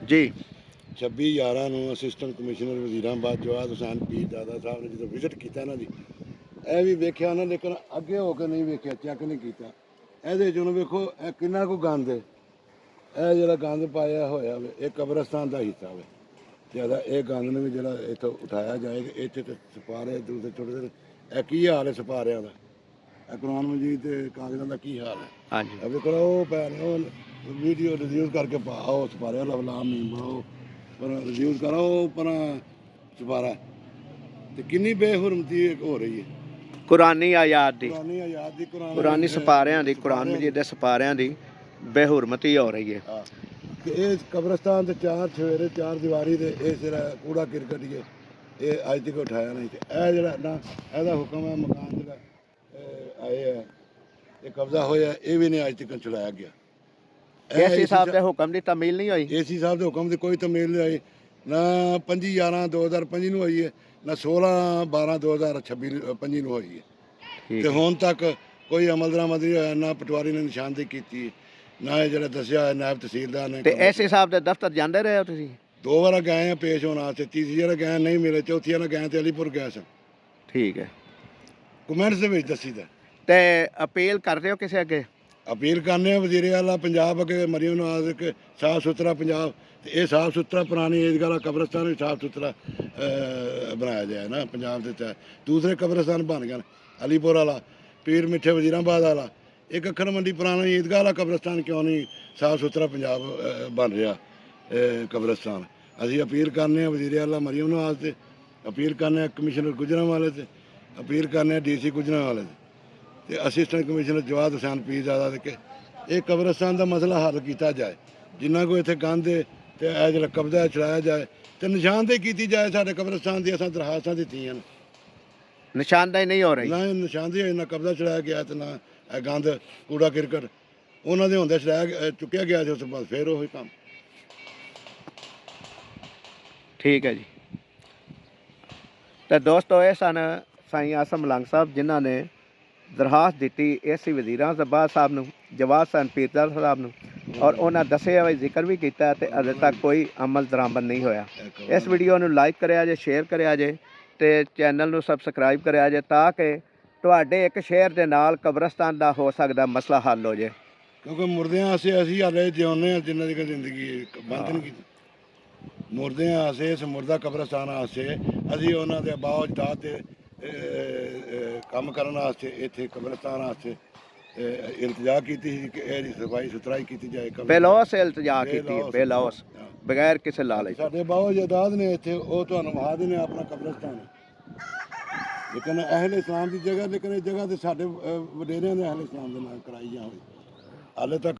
ਜੀ 26/11 ਨੂੰ assistant commissioner Wazirabad ਜਵਾਦ Hussain ਪੀਰਜ਼ਾਦਾ ਸਾਹਿਬ ਨੇ ਜਦੋਂ ਵਿਜ਼ਿਟ ਕੀਤਾ ਇਹਨਾਂ ਦੀ, ਇਹ ਵੀ ਵੇਖਿਆ ਉਹਨਾਂ ਲੇਕਿਨ ਅੱਗੇ ਹੋ ਕੇ ਨਹੀਂ ਵੇਖਿਆ, ਚੈੱਕ ਨਹੀਂ ਕੀਤਾ। ਇਹਦੇ 'ਚ ਉਹਨੂੰ ਵੇਖੋ ਇਹ ਕਿੰਨਾ ਕੁ ਗੰਦ ਹੈ। ਇਹ ਜਿਹੜਾ ਗੰਦ ਪਾਇਆ ਹੋਇਆ ਵੇ ਇਹ ਕਬਰਸਤਾਨ ਦਾ ਹਿੱਸਾ ਵੇ। ਜ਼ਿਆਦਾ ਇਹ ਗੰਦ ਨੂੰ ਵੀ ਜਿਹੜਾ ਇੱਥੋਂ ਉਠਾਇਆ ਜਾਏਗਾ। ਇੱਥੇ ਤੇ ਸਪਾਰੇ ਦੂਸਰੇ ਛੋਟੇ ਛੋਟੇ, ਇਹ ਕੀ ਹਾਲ ਹੈ ਸਪਾਰਿਆਂ ਦਾ, ਇਹ ਕੁਰਾਨ ਮਜੀਦ ਤੇ ਕਾਗਜ਼ਾਂ ਦਾ ਕੀ ਹਾਲ ਹੈ। ਹਾਂਜੀ ਇਹ ਵੇਖੋ ਉਹ ਭੈਣ ਉਹ ਵੀਡੀਓ ਰਿਵਿਊ ਕਰਕੇ ਪਾਓ, ਸਪਾਰਿਆਂ ਦਾ ਨਾਮ ਨਹੀਂ ਬਣਾਓ ਪਰ ਰਿਵਿਊ ਕਰੋ ਪਰ ਸਪਾਰਾ ਤੇ ਕਿੰਨੀ ਬੇਹੁਰਮਤੀ ਹੋ ਰਹੀ ਹੈ। ਕੁਰਾਨੀ ਆਯਾਤ ਦੀ, ਕੁਰਾਨੀ ਆਜ਼ਾਦ ਦੀ ਕੁਰਾਨੀ ਸਪਾਰਿਆਂ ਦੀ, ਕੁਰਾਨ ਮਜੀਦ ਦੇ ਸਪਾਰਿਆਂ ਦੀ ਬੇਹੁਰਮਤੀ ਹੋ ਰਹੀ ਹੈ। ਹਾਂ ਤੇ ਇਹ ਕਬਰਸਤਾਨ ਤੇ ਚਾਰ ਸਵੇਰੇ ਚਾਰ ਦੀਵਾਰੀ ਦੇ ਇਹ ਜਿਹੜਾ ਕੂੜਾ ਕਿਰਕਟ ਹੀ ਇਹ ਅੱਜ ਤੱਕ ਉਠਾਇਆ ਨਹੀਂ। ਤੇ ਇਹ ਜਿਹੜਾ ਨਾ ਇਹਦਾ ਹੁਕਮ ਹੈ ਮਕਾਨ ਜਿਹੜਾ ਆਏ ਹੈ ਇਹ ਕਬਜ਼ਾ ਹੋਇਆ ਇਹ ਵੀ ਨਹੀਂ ਅੱਜ ਤੱਕ ਛੁਡਾਇਆ ਗਿਆ। ਏਸੀ ਸਾਹਿਬ ਦੇ ਹੁਕਮ ਦੀ ਤਮੀਲ ਨਹੀਂ ਹੋਈ। ਏਸੀ ਸਾਹਿਬ ਦੇ ਹੁਕਮ ਦੀ ਕੋਈ ਤਮੀਲ ਨਹੀਂ ਆਈ, ਨਾ 25/11/2025 ਨੂੰ ਹੋਈ ਹੈ, ਨਾ 16/12/2025 ਨੂੰ ਹੋਈ ਹੈ। ਤੇ ਹੁਣ ਤੱਕ ਕੋਈ ਅਮਲ ਦਰਾਮਦ ਨਹੀਂ ਹੋਇਆ, ਨਾ ਪਟਵਾਰੀ ਨੇ ਨਿਸ਼ਾਨਦੇਹੀ ਕੀਤੀ, ਨਾ ਇਹ ਜਿਹੜਾ ਦੱਸਿਆ ਨਾਇਬ ਤਹਿਸੀਲਦਾਰ ਨੇ। ਤੇ ਏਸੀ ਸਾਹਿਬ ਦੇ ਦਫ਼ਤਰ ਜਾਂਦੇ ਰਹੇ ਹੋ ਤੁਸੀਂ? 2 ਵਾਰ ਗਏ ਆ ਪੇਸ਼ ਹੋਣ ਵਾਸਤੇ, ਤੀਸਰੀ ਵਾਰ ਗਏ ਨਹੀਂ ਮਿਲੇ, ਚੌਥੀ ਵਾਰ ਗਏ ਤੇ ਅਲੀਪੁਰ ਗਏ ਸਨ। ਠੀਕ ਹੈ। ਕਮੈਂਟਸ ਦੇ ਵਿੱਚ ਦੱਸੀਦਾ। ਤੇ ਅਪੀਲ ਕਰਦੇ ਹੋ ਕਿਸੇ ਅੱਗੇ? ਅਪੀਲ ਕਰਨੇ ਆ ਵਜ਼ੀਰ ਆਲਾ ਪੰਜਾਬ ਅੱਗੇ ਮਰੀਮ ਨਵਾਜ਼ ਕਿ ਸਾਫ ਸੁਥਰਾ ਪੰਜਾਬ ਤੇ ਇਹ ਸਾਫ ਸੁਥਰਾ ਪੁਰਾਣੀ ਈਦਗਾਹ ਵਾਲਾ ਕਬਰਸਤਾਨ ਵੀ ਸਾਫ ਸੁਥਰਾ ਬਣਾਇਆ ਜਾਏ ਨਾ ਪੰਜਾਬ ਦੇ। ਤਾਂ ਦੂਸਰੇ ਕਬਰਸਤਾਨ ਬਣ ਗਏ ਅਲੀਪੁਰ ਵਾਲਾ, ਪੀਰ ਮਿੱਠੇ ਵਜ਼ੀਰਾਬਾਦ ਵਾਲਾ, ਇੱਕ ਅੱਖਰ ਮੰਡੀ ਪੁਰਾਣਾ ਈਦਗਾਹ ਵਾਲਾ ਕਬਰਸਤਾਨ ਕਿਉਂ ਨਹੀਂ ਸਾਫ ਸੁਥਰਾ ਪੰਜਾਬ ਬਣ ਰਿਹਾ ਕਬਰਸਤਾਨ। ਅਸੀਂ ਅਪੀਲ ਕਰਨੇ ਆ ਵਜ਼ੀਰ ਆਲਾ ਮਰੀਮ ਨਵਾਜ਼ ਤੇ, ਅਪੀਲ ਕਰਨੇ ਆ ਕਮਿਸ਼ਨਰ ਗੁਜਰਾਂਵਾਲੇ ਤੇ, ਅਪੀਲ ਕਰਨੇ ਆ DC ਗੁਜਰਾਂਵਾਲੇ ਤੇ ਅਸਿਸਟੈਂਟ ਕਮਿਸ਼ਨਰ ਜਵਾਦ ਹੁਸੈਨ ਪੀਰਜ਼ਾਦਾ ਦੇ ਕਿ ਇਹ ਕਬਰਸਤਾਨ ਦਾ ਮਸਲਾ ਹੱਲ ਕੀਤਾ ਜਾਏ। ਜਿੰਨਾ ਕੋਈ ਇੱਥੇ ਗੰਦ ਹੈ ਤੇ ਇਹ ਜਿਹੜਾ ਕਬਜ਼ਾ ਛੁਡਾਇਆ ਜਾਏ ਤੇ ਨਿਸ਼ਾਨਦੇਹੀ ਕੀਤੀ ਜਾਏ ਸਾਡੇ ਕਬਰਸਤਾਨ ਦੀ। ਅਸਾਂ ਦਰਖਾਸਤਾਂ ਦਿੱਤੀਆਂ, ਨਿਸ਼ਾਨਦੇਹੀ ਨਹੀਂ ਹੋ ਰਹੀ। ਨਾ ਨਿਸ਼ਾਨਦੇਹੀ ਹੋਈ, ਨਾ ਕਬਜ਼ਾ ਛੁਡਾਇਆ ਗਿਆ ਤੇ ਨਾ ਇਹ ਗੰਦ ਕੂੜਾ ਕਿਰਕਟ ਉਹਨਾਂ ਦੇ ਹੁੰਦੇ ਛੁਡਾਇਆ ਚੁੱਕਿਆ ਗਿਆ ਤੇ ਉਸ ਤੋਂ ਬਾਅਦ ਫਿਰ ਉਹੀ ਕੰਮ। ਠੀਕ ਹੈ ਜੀ। ਤੇ ਦੋਸਤੋ ਇਹ ਸਨ ਸਾਈਂ ਆਸਮ ਮਲੰਗ ਸਾਹਿਬ ਜਿਨ੍ਹਾਂ ਨੇ ਦਰਖਾਸਤ ਦਿੱਤੀ ਏਸੀ ਵਜ਼ੀਰਾਬਾਦ ਸਾਹਿਬ ਨੂੰ, ਜਵਾਦ ਹੁਸੈਨ ਪੀਰਜ਼ਾਦਾ ਸਾਹਿਬ ਨੂੰ, ਔਰ ਉਹਨਾਂ ਦੱਸਿਆ ਵੀ ਜ਼ਿਕਰ ਵੀ ਕੀਤਾ ਤੇ ਅਜੇ ਤੱਕ ਕੋਈ ਅਮਲ ਦਰਾਮਦ ਨਹੀਂ ਹੋਇਆ। ਇਸ ਵੀਡੀਓ ਨੂੰ ਲਾਈਕ ਕਰਿਆ ਜੇ, ਸ਼ੇਅਰ ਕਰਿਆ ਜੇ ਤੇ ਚੈਨਲ ਨੂੰ ਸਬਸਕ੍ਰਾਈਬ ਕਰਿਆ ਜੇ ਤਾਂ ਕਿ ਤੁਹਾਡੇ ਇੱਕ ਸ਼ੇਅਰ ਦੇ ਨਾਲ ਕਬਰਸਤਾਨ ਦਾ ਹੋ ਸਕਦਾ ਮਸਲਾ ਹੱਲ ਹੋ ਜੇ। ਕਿਉਂਕਿ ਮੁਰਦਿਆਂ ਅਸੀਂ ਹਾਲੇ ਜਿਉਂਦੇ ਹਾਂ ਜਿੰਨਾਂ ਦੀ ਜ਼ਿੰਦਗੀ ਬੰਦ ਨਹੀਂ ਕੀਤੀ। ਮੁਰਦਿਆਂ ਅਸੀਂ ਇਸ ਮੁਰਦਾ ਕਬਰਸਤਾਨ ਵਾਸਤੇ ਅਸੀਂ ਉਹਨਾਂ ਦੇ ਆਬਾਓ ਅਜਦਾਦ ਦੇ ਕੰਮ ਕਰਨ ਵਾਸਤੇ ਇੱਥੇ ਕਬਰਸਤਾਨ ਵਾਸਤੇ ਇਲਤਜਾ ਕੀਤੀ ਸੀ ਕਿ ਇਹਦੀ ਸਫਾਈ ਸੁਥਰਾਈ ਕੀਤੀ ਜਾਏ। ਬੇਲੌਸ ਇਲਤਜਾ ਕੀਤੀ ਹੈ, ਬੇਲੌਸ, ਬਗੈਰ ਕਿਸੇ ਲਾਲਚ। ਸਾਡੇ ਆਬਾਓ ਅਜਦਾਦ ਨੇ ਇੱਥੇ ਉਹ ਤੁਹਾਨੂੰ ਵਿਖਾ ਦੇਣੇ ਆਪਣਾ ਕਬਰਸਤਾਨ, ਲੇਕਿਨ ਅਹਿਲ ਇਸਲਾਮ ਦੀ ਜਗ੍ਹਾ, ਲੇਕਿਨ ਇਹ ਜਗ੍ਹਾ ਤੇ ਸਾਡੇ ਵਡੇਰਿਆਂ ਦੇ ਅਹਿਲ ਇਸਲਾਮ ਦੇ ਨਾਲ ਕਰਾਈ ਜਾਵੇ ਹਾਲੇ ਤੱਕ।